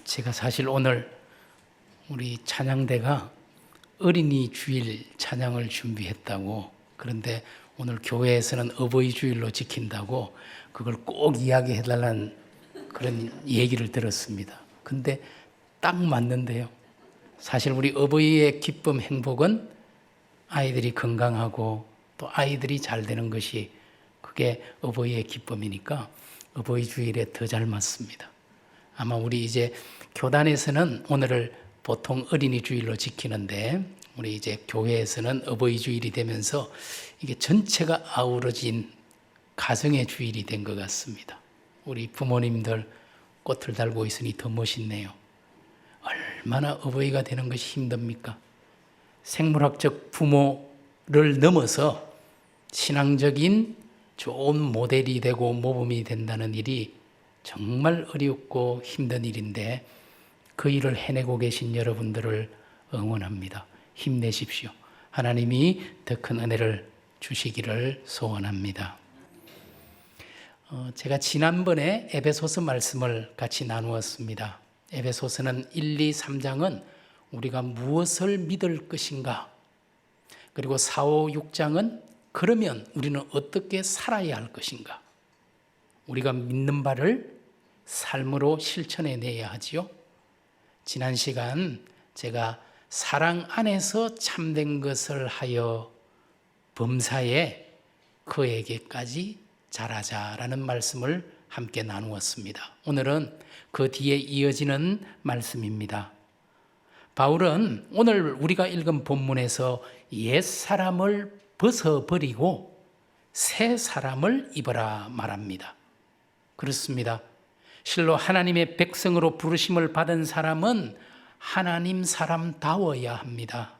제가 사실 오늘 우리 찬양대가 어린이 주일 찬양을 준비했다고, 그런데 오늘 교회에서는 어버이 주일로 지킨다고 그걸 꼭 이야기해달라는 그런 얘기를 들었습니다. 근데 딱 맞는데요. 사실 우리 어버이의 기쁨, 행복은 아이들이 건강하고 또 아이들이 잘 되는 것이 그게 어버이의 기쁨이니까 어버이 주일에 더 잘 맞습니다. 아마 우리 이제 교단에서는 오늘을 보통 어린이 주일로 지키는데 우리 이제 교회에서는 어버이 주일이 되면서 이게 전체가 아우러진 가정의 주일이 된 것 같습니다. 우리 부모님들 꽃을 달고 있으니 더 멋있네요. 얼마나 어버이가 되는 것이 힘듭니까? 생물학적 부모를 넘어서 신앙적인 좋은 모델이 되고 모범이 된다는 일이 정말 어렵고 힘든 일인데 그 일을 해내고 계신 여러분들을 응원합니다. 힘내십시오. 하나님이 더 큰 은혜를 주시기를 소원합니다. 제가 지난번에 에베소서 말씀을 같이 나누었습니다. 에베소서는 1, 2, 3장은 우리가 무엇을 믿을 것인가, 그리고 4, 5, 6장은 그러면 우리는 어떻게 살아야 할 것인가, 우리가 믿는 바를 삶으로 실천해 내야 하지요. 지난 시간 제가 사랑 안에서 참된 것을 하여 범사에 그에게까지 잘하자라는 말씀을 함께 나누었습니다. 오늘은 그 뒤에 이어지는 말씀입니다. 바울은 오늘 우리가 읽은 본문에서 옛사람을 벗어버리고 새 사람을 입어라 말합니다. 그렇습니다. 실로 하나님의 백성으로 부르심을 받은 사람은 하나님 사람다워야 합니다.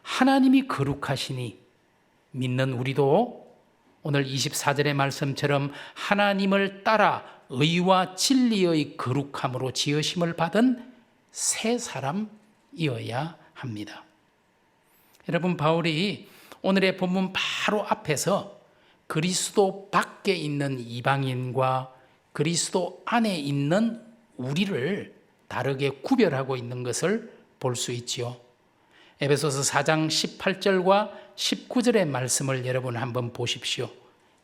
하나님이 거룩하시니 믿는 우리도 오늘 24절의 말씀처럼 하나님을 따라 의와 진리의 거룩함으로 지으심을 받은 새 사람이어야 합니다. 여러분, 바울이 오늘의 본문 바로 앞에서 그리스도 밖에 있는 이방인과 그리스도 안에 있는 우리를 다르게 구별하고 있는 것을 볼 수 있지요. 에베소서 4장 18절과 19절의 말씀을 여러분 한번 보십시오.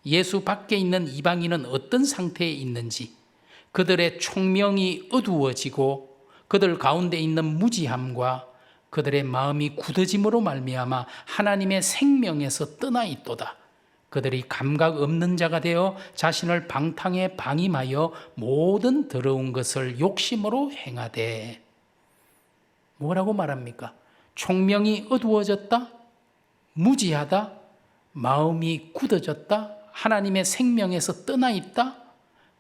예수 밖에 있는 이방인은 어떤 상태에 있는지, 그들의 총명이 어두워지고 그들 가운데 있는 무지함과 그들의 마음이 굳어짐으로 말미암아 하나님의 생명에서 떠나 있도다. 그들이 감각 없는 자가 되어 자신을 방탕에 방임하여 모든 더러운 것을 욕심으로 행하되. 뭐라고 말합니까? 총명이 어두워졌다, 무지하다, 마음이 굳어졌다, 하나님의 생명에서 떠나 있다,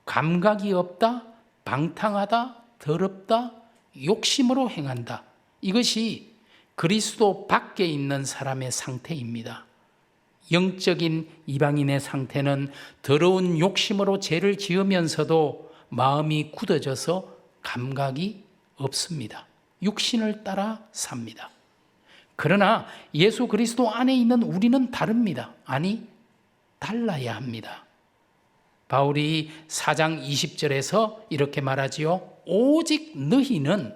감각이 없다, 방탕하다, 더럽다, 욕심으로 행한다. 이것이 그리스도 밖에 있는 사람의 상태입니다. 영적인 이방인의 상태는 더러운 욕심으로 죄를 지으면서도 마음이 굳어져서 감각이 없습니다. 육신을 따라 삽니다. 그러나 예수 그리스도 안에 있는 우리는 다릅니다. 아니, 달라야 합니다. 바울이 4장 20절에서 이렇게 말하지요. 오직 너희는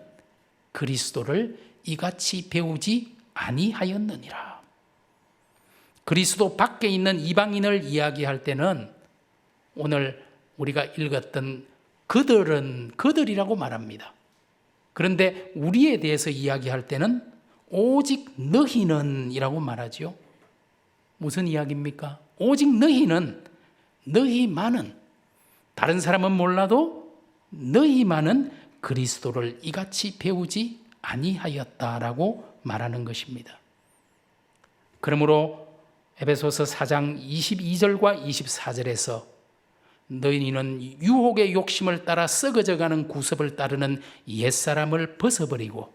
그리스도를 이같이 배우지 아니하였느니라. 그리스도 밖에 있는 이방인을 이야기할 때는 오늘 우리가 읽었던 그들이라고 말합니다. 그런데 우리에 대해서 이야기할 때는 오직 너희는 이라고 말하죠. 무슨 이야기입니까? 오직 너희는, 너희만은, 다른 사람은 몰라도 너희만은 그리스도를 이같이 배우지 아니하였다라고 말하는 것입니다. 그러므로 에베소서 4장 22절과 24절에서 너희는 유혹의 욕심을 따라 썩어져가는 구습을 따르는 옛사람을 벗어버리고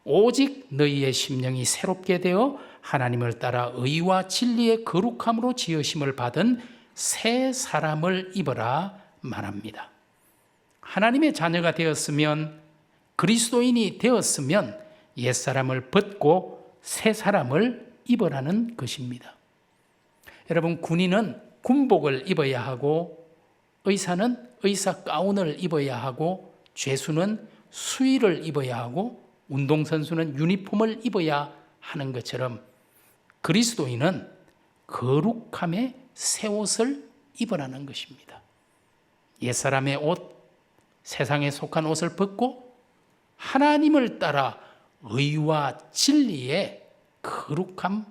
오직 너희의 심령이 새롭게 되어 하나님을 따라 의와 진리의 거룩함으로 지으심을 받은 새 사람을 입어라 말합니다. 하나님의 자녀가 되었으면, 그리스도인이 되었으면 옛사람을 벗고 새 사람을 입으라는 것입니다. 여러분, 군인은 군복을 입어야 하고 의사는 의사 가운을 입어야 하고 죄수는 수의를 입어야 하고 운동선수는 유니폼을 입어야 하는 것처럼 그리스도인은 거룩함의 새 옷을 입으라는 것입니다. 옛사람의 옷, 세상에 속한 옷을 벗고 하나님을 따라 의와 진리의 거룩함,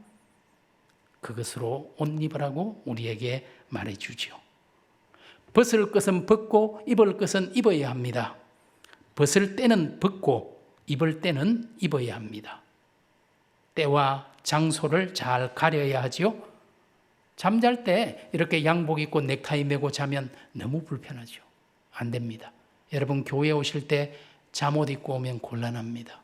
그것으로 옷 입으라고 우리에게 말해주죠. 벗을 것은 벗고 입을 것은 입어야 합니다. 벗을 때는 벗고 입을 때는 입어야 합니다. 때와 장소를 잘 가려야 하죠. 잠잘 때 이렇게 양복 입고 넥타이 메고 자면 너무 불편하죠. 안 됩니다. 여러분 교회 오실 때 잠옷 입고 오면 곤란합니다.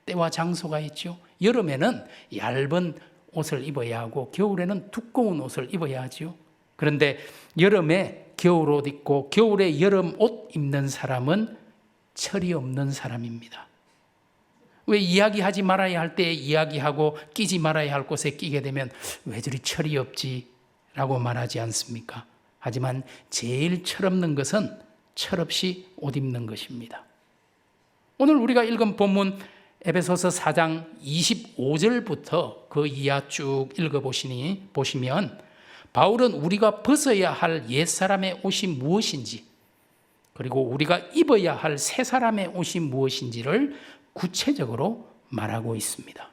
때와 장소가 있죠. 여름에는 얇은 옷을 입어야 하고 겨울에는 두꺼운 옷을 입어야 하죠. 그런데 여름에 겨울옷 입고 겨울에 여름옷 입는 사람은 철이 없는 사람입니다. 왜 이야기하지 말아야 할 때 이야기하고 끼지 말아야 할 곳에 끼게 되면 왜 저리 철이 없지? 라고 말하지 않습니까? 하지만 제일 철없는 것은 철없이 옷 입는 것입니다. 오늘 우리가 읽은 본문 에베소서 4장 25절부터 그 이하 쭉 읽어보시면 바울은 우리가 벗어야 할 옛사람의 옷이 무엇인지 그리고 우리가 입어야 할 새사람의 옷이 무엇인지를 구체적으로 말하고 있습니다.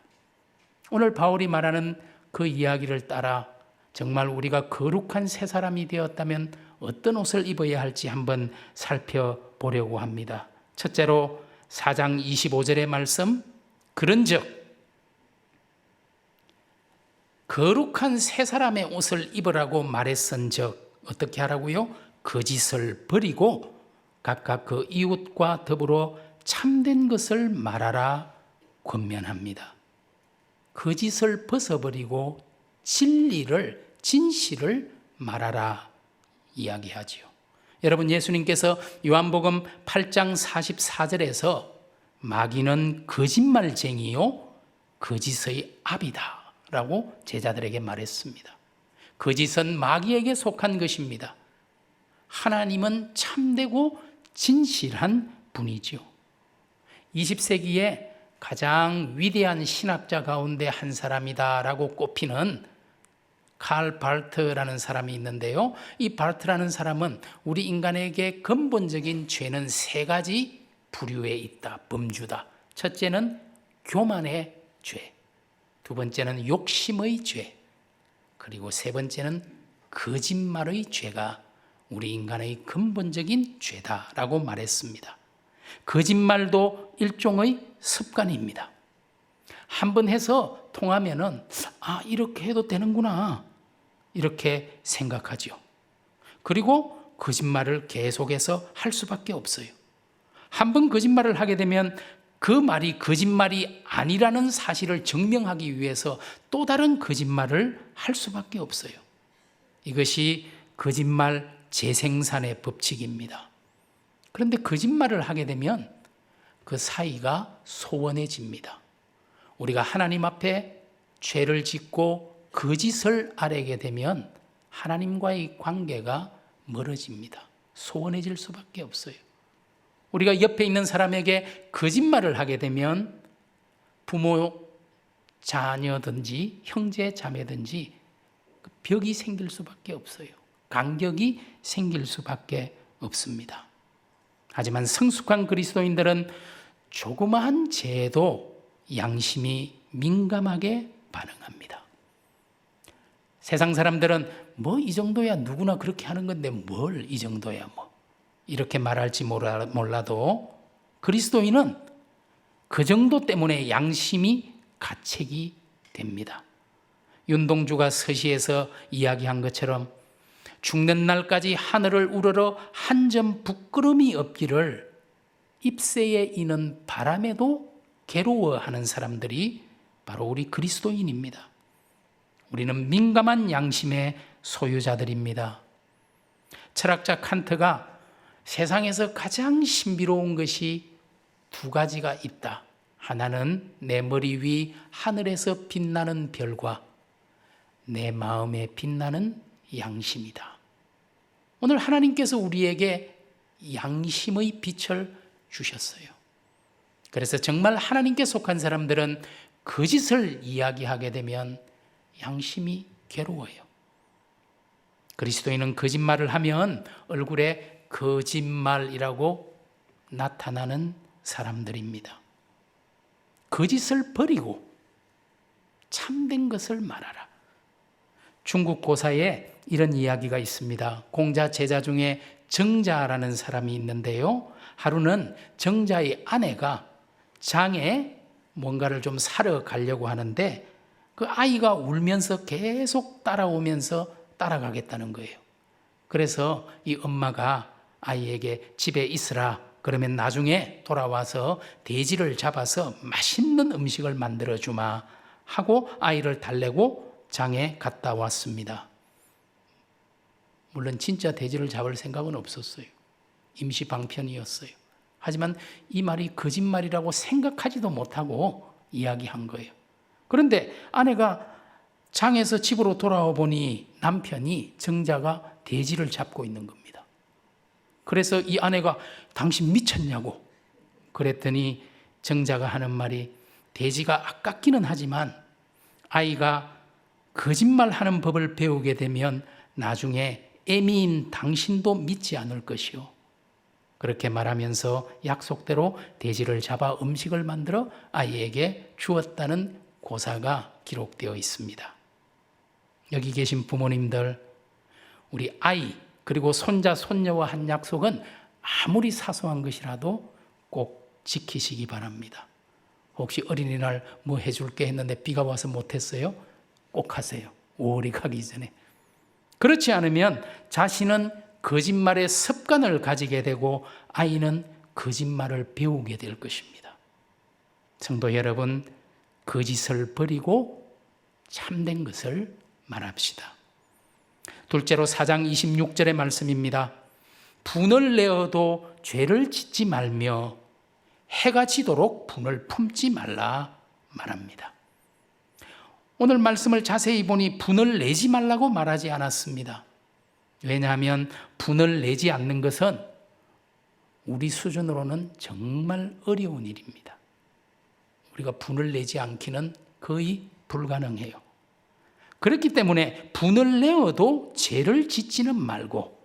오늘 바울이 말하는 그 이야기를 따라 정말 우리가 거룩한 새사람이 되었다면 어떤 옷을 입어야 할지 한번 살펴보려고 합니다. 첫째로 4장 25절의 말씀, 그런즉 거룩한 새사람의 옷을 입으라고 말했은즉 어떻게 하라고요? 거짓을 버리고 각각 그 이웃과 더불어 참된 것을 말하라 권면합니다. 거짓을 벗어버리고 진실을 말하라 이야기하지요. 여러분, 예수님께서 요한복음 8장 44절에서 마귀는 거짓말쟁이요 거짓의 압이다 라고 제자들에게 말했습니다. 거짓은 마귀에게 속한 것입니다. 하나님은 참되고 진실한 분이죠. 20세기에 가장 위대한 신학자 가운데 한 사람이다 라고 꼽히는 칼 발트라는 사람이 있는데요. 이 발트라는 사람은 우리 인간에게 근본적인 죄는 세 가지 부류에 있다. 범주다. 첫째는 교만의 죄, 두 번째는 욕심의 죄, 그리고 세 번째는 거짓말의 죄가 우리 인간의 근본적인 죄다라고 말했습니다. 거짓말도 일종의 습관입니다. 한번 해서 통하면은 이렇게 해도 되는구나 이렇게 생각하죠. 그리고 거짓말을 계속해서 할 수밖에 없어요. 한번 거짓말을 하게 되면 그 말이 거짓말이 아니라는 사실을 증명하기 위해서 또 다른 거짓말을 할 수밖에 없어요. 이것이 거짓말 재생산의 법칙입니다. 그런데 거짓말을 하게 되면 그 사이가 소원해집니다. 우리가 하나님 앞에 죄를 짓고 거짓을 아뢰게 되면 하나님과의 관계가 멀어집니다. 소원해질 수밖에 없어요. 우리가 옆에 있는 사람에게 거짓말을 하게 되면 부모, 자녀든지 형제, 자매든지 벽이 생길 수밖에 없어요. 간격이 생길 수밖에 없습니다. 하지만 성숙한 그리스도인들은 조그마한 죄에도 양심이 민감하게 반응합니다. 세상 사람들은 이 정도야 누구나 그렇게 하는 건데 뭘 이 정도야 이렇게 말할지 몰라도 그리스도인은 그 정도 때문에 양심이 가책이 됩니다. 윤동주가 서시에서 이야기한 것처럼 죽는 날까지 하늘을 우러러 한 점 부끄러움이 없기를 잎새에 이는 바람에도 괴로워하는 사람들이 바로 우리 그리스도인입니다. 우리는 민감한 양심의 소유자들입니다. 철학자 칸트가 세상에서 가장 신비로운 것이 두 가지가 있다. 하나는 내 머리 위 하늘에서 빛나는 별과 내 마음에 빛나는 양심이다. 오늘 하나님께서 우리에게 양심의 빛을 주셨어요. 그래서 정말 하나님께 속한 사람들은 거짓을 이야기하게 되면 양심이 괴로워요. 그리스도인은 거짓말을 하면 얼굴에 거짓말이라고 나타나는 사람들입니다. 거짓을 버리고 참된 것을 말하라. 중국 고사에 이런 이야기가 있습니다. 공자 제자 중에 정자라는 사람이 있는데요. 하루는 정자의 아내가 장에 뭔가를 좀 사러 가려고 하는데 그 아이가 울면서 계속 따라오면서 따라가겠다는 거예요. 그래서 이 엄마가 아이에게 집에 있으라, 그러면 나중에 돌아와서 돼지를 잡아서 맛있는 음식을 만들어 주마 하고 아이를 달래고 장에 갔다 왔습니다. 물론 진짜 돼지를 잡을 생각은 없었어요. 임시 방편이었어요. 하지만 이 말이 거짓말이라고 생각하지도 못하고 이야기한 거예요. 그런데 아내가 장에서 집으로 돌아와 보니 남편이 정자가 돼지를 잡고 있는 겁니다. 그래서 이 아내가 당신 미쳤냐고 그랬더니 정자가 하는 말이 돼지가 아깝기는 하지만 아이가 거짓말하는 법을 배우게 되면 나중에 애미인 당신도 믿지 않을 것이요. 그렇게 말하면서 약속대로 돼지를 잡아 음식을 만들어 아이에게 주었다는 고사가 기록되어 있습니다. 여기 계신 부모님들, 우리 아이 그리고 손자 손녀와 한 약속은 아무리 사소한 것이라도 꼭 지키시기 바랍니다. 혹시 어린이날 뭐 해줄게 했는데 비가 와서 못했어요? 꼭 하세요. 5월이 가기 전에. 그렇지 않으면 자신은 거짓말의 습관을 가지게 되고 아이는 거짓말을 배우게 될 것입니다. 성도 여러분, 거짓을 버리고 참된 것을 말합시다. 둘째로 4장 26절의 말씀입니다. 분을 내어도 죄를 짓지 말며 해가 지도록 분을 품지 말라 말합니다. 오늘 말씀을 자세히 보니 분을 내지 말라고 말하지 않았습니다. 왜냐하면 분을 내지 않는 것은 우리 수준으로는 정말 어려운 일입니다. 우리가 분을 내지 않기는 거의 불가능해요. 그렇기 때문에 분을 내어도 죄를 짓지는 말고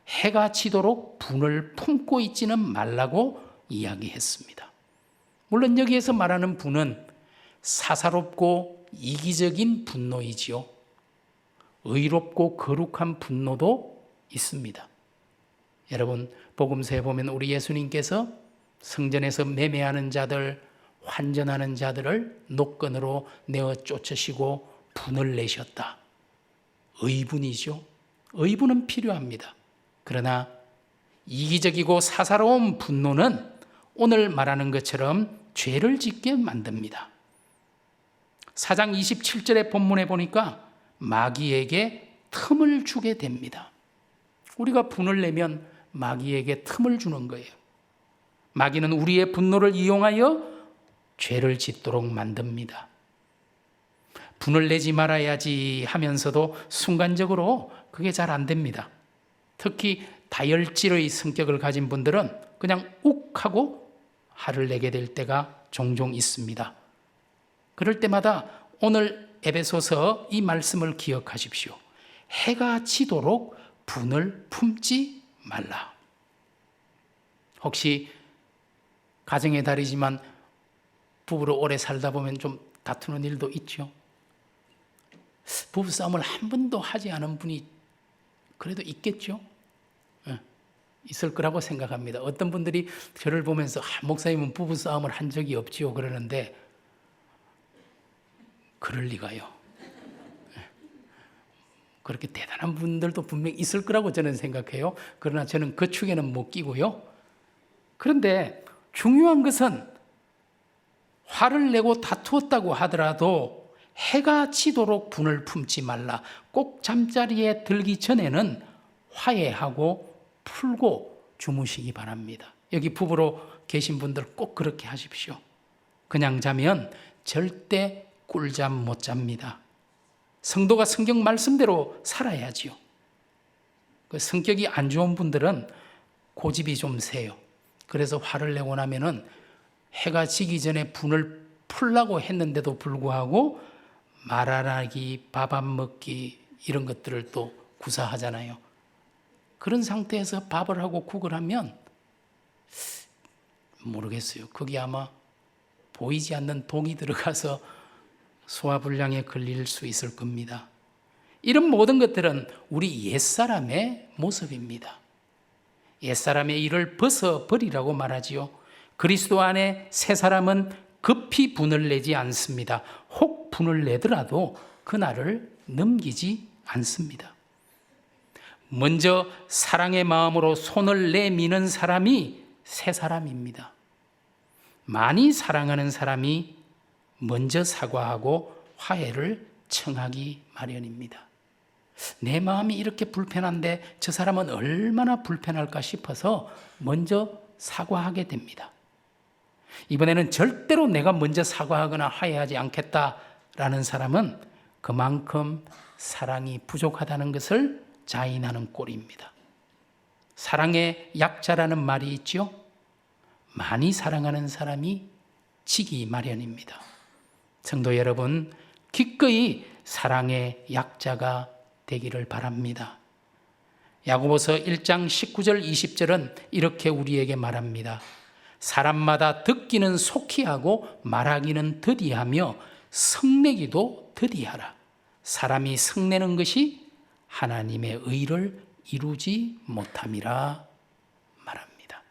해가 지도록 분을 품고 있지는 말라고 이야기했습니다. 물론 여기에서 말하는 분은 사사롭고 이기적인 분노이지요. 의롭고 거룩한 분노도 있습니다. 여러분, 복음서에 보면 우리 예수님께서 성전에서 매매하는 자들, 환전하는 자들을 노건으로 내어 쫓으시고 분을 내셨다. 의분이죠. 의분은 필요합니다. 그러나 이기적이고 사사로운 분노는 오늘 말하는 것처럼 죄를 짓게 만듭니다. 4장 27절의 본문에 보니까 마귀에게 틈을 주게 됩니다. 우리가 분을 내면 마귀에게 틈을 주는 거예요. 마귀는 우리의 분노를 이용하여 죄를 짓도록 만듭니다. 분을 내지 말아야지 하면서도 순간적으로 그게 잘 안 됩니다. 특히 다혈질의 성격을 가진 분들은 그냥 욱하고 화를 내게 될 때가 종종 있습니다. 그럴 때마다 오늘 에베소서 이 말씀을 기억하십시오. 해가 지도록 분을 품지 말라. 혹시 가정의 달이지만 부부로 오래 살다 보면 좀 다투는 일도 있죠. 부부싸움을 한 번도 하지 않은 분이 그래도 있겠죠. 있을 거라고 생각합니다. 어떤 분들이 저를 보면서 목사님은 부부싸움을 한 적이 없지요 그러는데 그럴 리가요. 그렇게 대단한 분들도 분명히 있을 거라고 저는 생각해요. 그러나 저는 그 축에는 못 끼고요. 그런데 중요한 것은 화를 내고 다투었다고 하더라도 해가 지도록 분을 품지 말라. 꼭 잠자리에 들기 전에는 화해하고 풀고 주무시기 바랍니다. 여기 부부로 계신 분들 꼭 그렇게 하십시오. 그냥 자면 절대 꿀잠 못 잡니다. 성도가 성경 말씀대로 살아야지요. 그 성격이 안 좋은 분들은 고집이 좀 세요. 그래서 화를 내고 나면은 해가 지기 전에 분을 풀라고 했는데도 불구하고 말 안 하기, 밥 안 먹기 이런 것들을 또 구사하잖아요. 그런 상태에서 밥을 하고 국을 하면 모르겠어요. 거기 아마 보이지 않는 독이 들어가서 소화불량에 걸릴 수 있을 겁니다. 이런 모든 것들은 우리 옛사람의 모습입니다. 옛사람의 일을 벗어버리라고 말하지요. 그리스도 안에 새 사람은 급히 분을 내지 않습니다. 혹 분을 내더라도 그날을 넘기지 않습니다. 먼저 사랑의 마음으로 손을 내미는 사람이 새 사람입니다. 많이 사랑하는 사람이 먼저 사과하고 화해를 청하기 마련입니다. 내 마음이 이렇게 불편한데 저 사람은 얼마나 불편할까 싶어서 먼저 사과하게 됩니다. 이번에는 절대로 내가 먼저 사과하거나 화해하지 않겠다라는 사람은 그만큼 사랑이 부족하다는 것을 자인하는 꼴입니다. 사랑의 약자라는 말이 있죠. 많이 사랑하는 사람이 지기 마련입니다. 성도 여러분, 기꺼이 사랑의 약자가 되기를 바랍니다. 야고보서 1장 19절 20절은 이렇게 우리에게 말합니다. 사람마다 듣기는 속히 하고 말하기는 더디하며 성내기도 더디하라. 사람이 성내는 것이 하나님의 의를 이루지 못함이라 말합니다.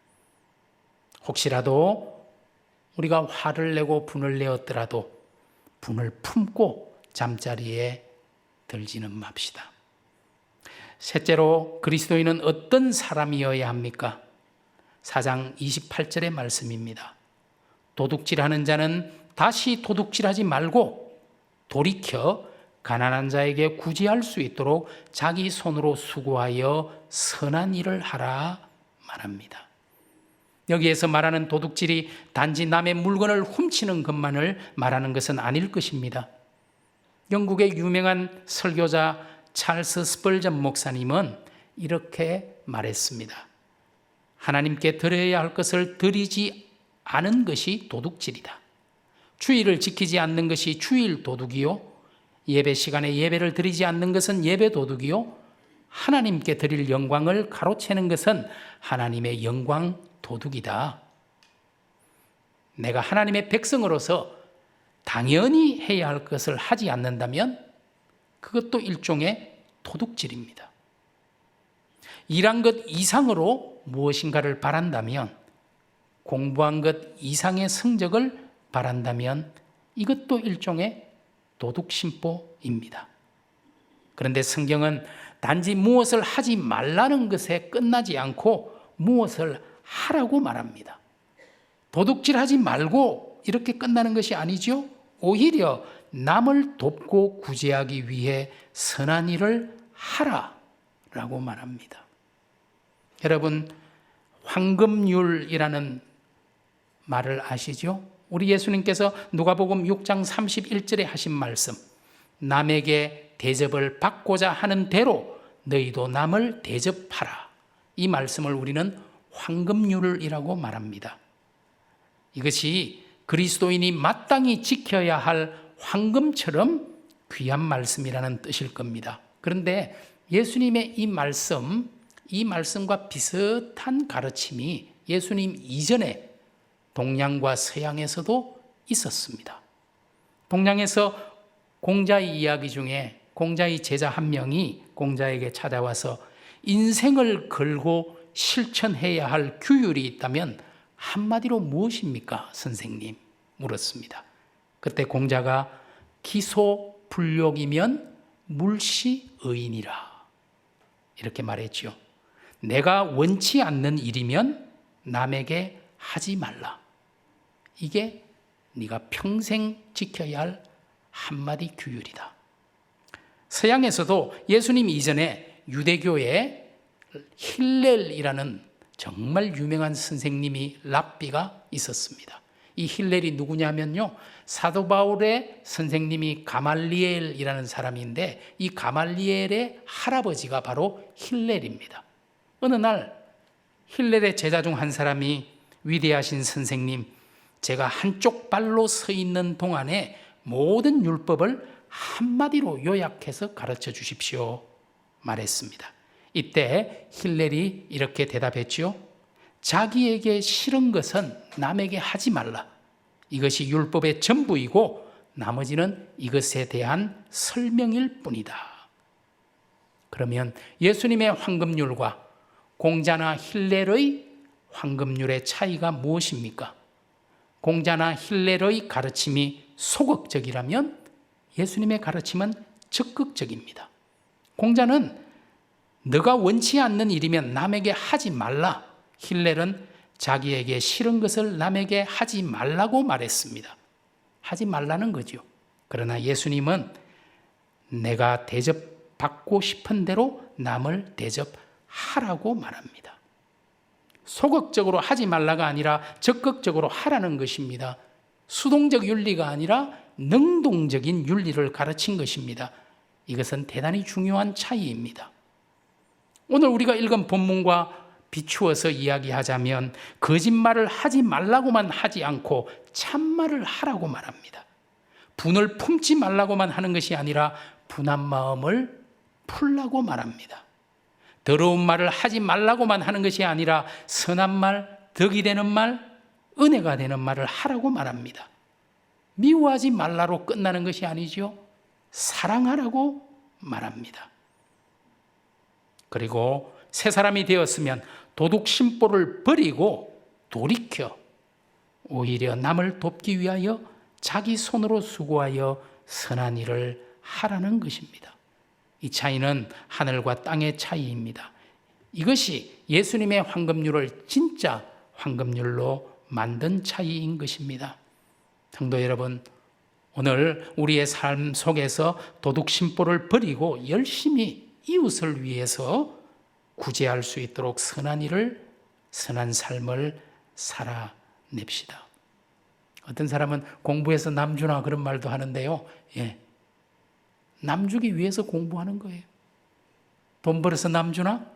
혹시라도 우리가 화를 내고 분을 내었더라도 분을 품고 잠자리에 들지는 맙시다. 셋째로 그리스도인은 어떤 사람이어야 합니까? 4장 28절의 말씀입니다. 도둑질하는 자는 다시 도둑질하지 말고 돌이켜 가난한 자에게 구제할 수 있도록 자기 손으로 수고하여 선한 일을 하라 말합니다. 여기에서 말하는 도둑질이 단지 남의 물건을 훔치는 것만을 말하는 것은 아닐 것입니다. 영국의 유명한 설교자 찰스 스펄전 목사님은 이렇게 말했습니다. 하나님께 드려야 할 것을 드리지 않은 것이 도둑질이다. 주일을 지키지 않는 것이 주일 도둑이요, 예배 시간에 예배를 드리지 않는 것은 예배 도둑이요, 하나님께 드릴 영광을 가로채는 것은 하나님의 영광 도둑이다. 내가 하나님의 백성으로서 당연히 해야 할 것을 하지 않는다면 그것도 일종의 도둑질입니다. 일한 것 이상으로 무엇인가를 바란다면, 공부한 것 이상의 성적을 바란다면 이것도 일종의 도둑심보입니다. 그런데 성경은 단지 무엇을 하지 말라는 것에 끝나지 않고 무엇을 하라고 말합니다. 도둑질하지 말고 이렇게 끝나는 것이 아니죠. 오히려 남을 돕고 구제하기 위해 선한 일을 하라라고 말합니다. 여러분, 황금률이라는 말을 아시죠? 우리 예수님께서 누가복음 6장 31절에 하신 말씀, 남에게 대접을 받고자 하는 대로 너희도 남을 대접하라. 이 말씀을 우리는 황금률이라고 말합니다. 이것이 그리스도인이 마땅히 지켜야 할 황금처럼 귀한 말씀이라는 뜻일 겁니다. 그런데 예수님의 이 말씀과 비슷한 가르침이 예수님 이전에 동양과 서양에서도 있었습니다. 동양에서 공자의 이야기 중에 공자의 제자 한 명이 공자에게 찾아와서 인생을 걸고 실천해야 할 규율이 있다면 한마디로 무엇입니까, 선생님? 물었습니다. 그때 공자가 기소불욕이면 물시의인이라 이렇게 말했죠. 내가 원치 않는 일이면 남에게 하지 말라. 이게 네가 평생 지켜야 할 한마디 규율이다. 서양에서도 예수님 이전에 유대교에 힐렐이라는 정말 유명한 선생님이 랍비가 있었습니다. 이 힐렐이 누구냐면요, 사도 바울의 선생님이 가말리엘이라는 사람인데 이 가말리엘의 할아버지가 바로 힐렐입니다. 어느 날 힐렐의 제자 중 한 사람이 위대하신 선생님, 제가 한쪽 발로 서 있는 동안에 모든 율법을 한마디로 요약해서 가르쳐 주십시오 말했습니다. 이때 힐렐이 이렇게 대답했죠. 자기에게 싫은 것은 남에게 하지 말라. 이것이 율법의 전부이고 나머지는 이것에 대한 설명일 뿐이다. 그러면 예수님의 황금률과 공자나 힐렐의 황금률의 차이가 무엇입니까? 공자나 힐렐의 가르침이 소극적이라면 예수님의 가르침은 적극적입니다. 공자는 너가 원치 않는 일이면 남에게 하지 말라. 힐렐은 자기에게 싫은 것을 남에게 하지 말라고 말했습니다. 하지 말라는 거죠. 그러나 예수님은 내가 대접받고 싶은 대로 남을 대접하라고 말합니다. 소극적으로 하지 말라가 아니라 적극적으로 하라는 것입니다. 수동적 윤리가 아니라 능동적인 윤리를 가르친 것입니다. 이것은 대단히 중요한 차이입니다. 오늘 우리가 읽은 본문과 비추어서 이야기하자면 거짓말을 하지 말라고만 하지 않고 참말을 하라고 말합니다. 분을 품지 말라고만 하는 것이 아니라 분한 마음을 풀라고 말합니다. 더러운 말을 하지 말라고만 하는 것이 아니라 선한 말, 덕이 되는 말, 은혜가 되는 말을 하라고 말합니다. 미워하지 말라로 끝나는 것이 아니죠. 사랑하라고 말합니다. 그리고 새 사람이 되었으면 도둑 심보를 버리고 돌이켜 오히려 남을 돕기 위하여 자기 손으로 수고하여 선한 일을 하라는 것입니다. 이 차이는 하늘과 땅의 차이입니다. 이것이 예수님의 황금률을 진짜 황금률로 만든 차이인 것입니다. 성도 여러분, 오늘 우리의 삶 속에서 도둑 심보를 버리고 열심히 이웃을 위해서 구제할 수 있도록 선한 일을, 선한 삶을 살아냅시다. 어떤 사람은 공부해서 남주나 그런 말도 하는데요. 남주기 위해서 공부하는 거예요. 돈 벌어서 남주나?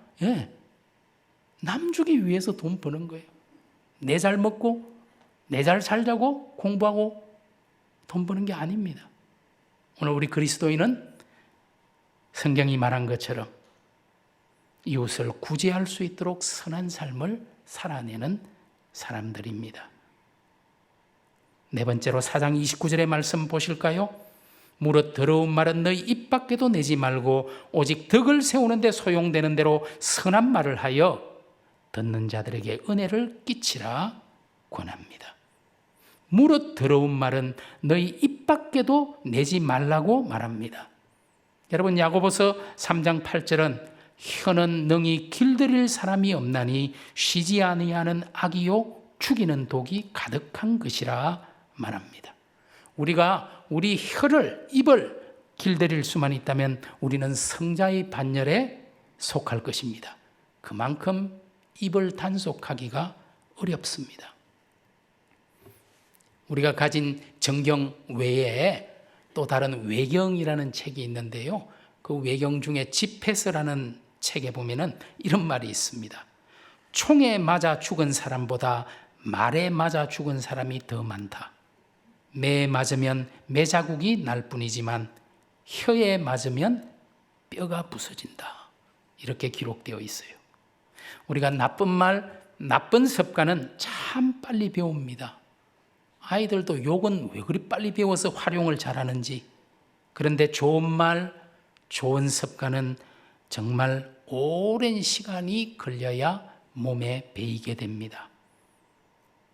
남주기 위해서 돈 버는 거예요. 내 잘 먹고 내 잘 살자고 공부하고 돈 버는 게 아닙니다. 오늘 우리 그리스도인은 성경이 말한 것처럼 이웃을 구제할 수 있도록 선한 삶을 살아내는 사람들입니다. 네 번째로 4장 29절의 말씀 보실까요? 무릇 더러운 말은 너희 입 밖에도 내지 말고 오직 덕을 세우는 데 소용되는 대로 선한 말을 하여 듣는 자들에게 은혜를 끼치라 권합니다. 무릇 더러운 말은 너희 입 밖에도 내지 말라고 말합니다. 여러분, 야고보서 3장 8절은 혀는 능히 길들일 사람이 없나니 쉬지 아니하는 악이요 죽이는 독이 가득한 것이라 말합니다. 우리가 우리 혀를, 입을 길들일 수만 있다면 우리는 성자의 반열에 속할 것입니다. 그만큼 입을 단속하기가 어렵습니다. 우리가 가진 정경 외에 또 다른 외경이라는 책이 있는데요. 그 외경 중에 집회서라는 책에 보면은 이런 말이 있습니다. 총에 맞아 죽은 사람보다 말에 맞아 죽은 사람이 더 많다. 매에 맞으면 매 자국이 날 뿐이지만 혀에 맞으면 뼈가 부서진다. 이렇게 기록되어 있어요. 우리가 나쁜 말, 나쁜 습관은 참 빨리 배웁니다. 아이들도 욕은 왜 그리 빨리 배워서 활용을 잘하는지. 그런데 좋은 말, 좋은 습관은 정말 오랜 시간이 걸려야 몸에 배이게 됩니다.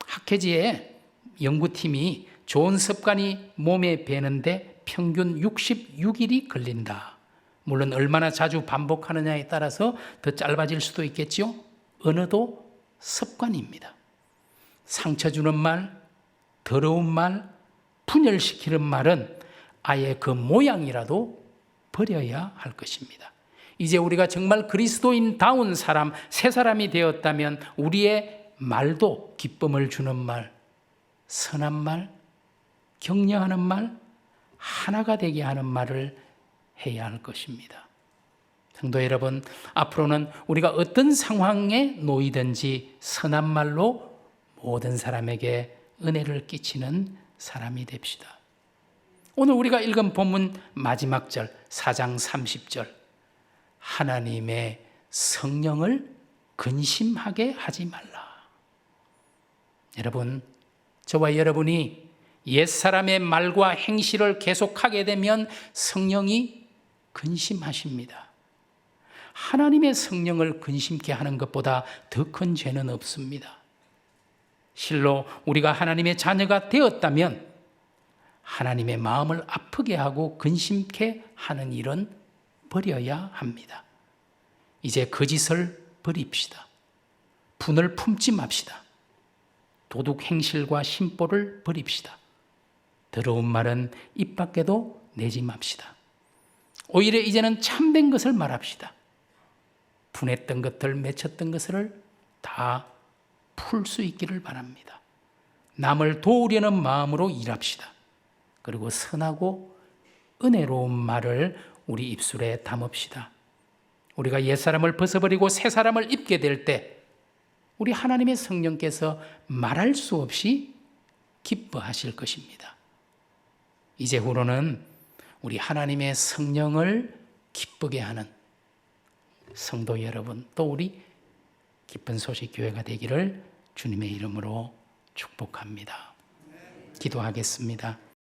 학회지에 연구팀이 좋은 습관이 몸에 배는데 평균 66일이 걸린다. 물론 얼마나 자주 반복하느냐에 따라서 더 짧아질 수도 있겠죠. 언어도 습관입니다. 상처 주는 말, 더러운 말, 분열시키는 말은 아예 그 모양이라도 버려야 할 것입니다. 이제 우리가 정말 그리스도인다운 사람, 새 사람이 되었다면 우리의 말도 기쁨을 주는 말, 선한 말, 격려하는 말, 하나가 되게 하는 말을 해야 할 것입니다. 성도 여러분, 앞으로는 우리가 어떤 상황에 놓이든지 선한 말로 모든 사람에게 은혜를 끼치는 사람이 됩시다. 오늘 우리가 읽은 본문 마지막 절 4장 30절, 하나님의 성령을 근심하게 하지 말라. 여러분, 저와 여러분이 옛사람의 말과 행실을 계속하게 되면 성령이 근심하십니다. 하나님의 성령을 근심케 하는 것보다 더 큰 죄는 없습니다. 실로 우리가 하나님의 자녀가 되었다면 하나님의 마음을 아프게 하고 근심케 하는 일은 버려야 합니다. 이제 거짓을 버립시다. 분을 품지 맙시다. 도둑 행실과 심보를 버립시다. 더러운 말은 입 밖에도 내지 맙시다. 오히려 이제는 참된 것을 말합시다. 분했던 것들, 맺혔던 것을 다 풀 수 있기를 바랍니다. 남을 도우려는 마음으로 일합시다. 그리고 선하고 은혜로운 말을 우리 입술에 담읍시다. 우리가 옛사람을 벗어버리고 새사람을 입게 될 때 우리 하나님의 성령께서 말할 수 없이 기뻐하실 것입니다. 이제후로는 우리 하나님의 성령을 기쁘게 하는 성도 여러분, 또 우리 기쁜 소식 교회가 되기를 주님의 이름으로 축복합니다. 기도하겠습니다.